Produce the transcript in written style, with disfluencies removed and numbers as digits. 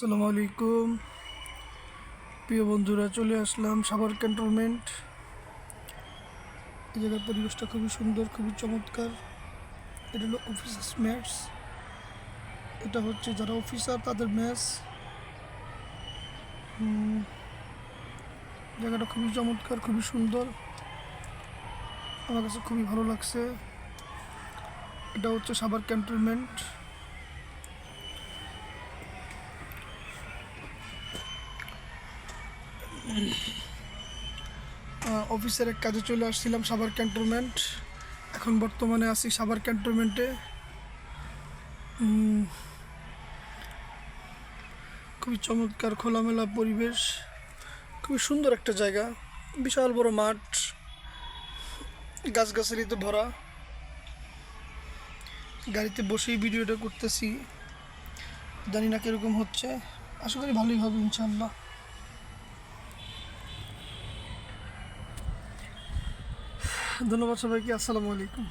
আসসালামু আলাইকুম প্রিয় বন্ধুরা, চলে আসলাম সাভার ক্যান্টনমেন্ট। এই জায়গার পরিবেশটা খুবই সুন্দর, খুবই চমৎকার। এটা হলো অফিসার্স মেস। এটা হচ্ছে যারা অফিসার তাদের মেস। জায়গাটা খুবই চমৎকার, খুবই সুন্দর, আমার কাছে খুবই ভালো লাগছে। এটা হচ্ছে সাভার ক্যান্টনমেন্ট। অফিসের এক কাজে চলে আসছিলাম সাভার ক্যান্টনমেন্ট। এখন বর্তমানে আছি সাভার ক্যান্টনমেন্টে। খুবই চমৎকার খোলামেলা পরিবেশ, খুবই সুন্দর একটা জায়গা। বিশাল বড় মাঠ, গাছগাছালিতে ভরা। গাড়িতে বসেই ভিডিওটা করতেছি, জানি না কীরকম হচ্ছে। আশা করি ভালোই হবে ইনশাল্লাহ। ধন্যবাদ সবাইকে। আসসালামু আলাইকুম।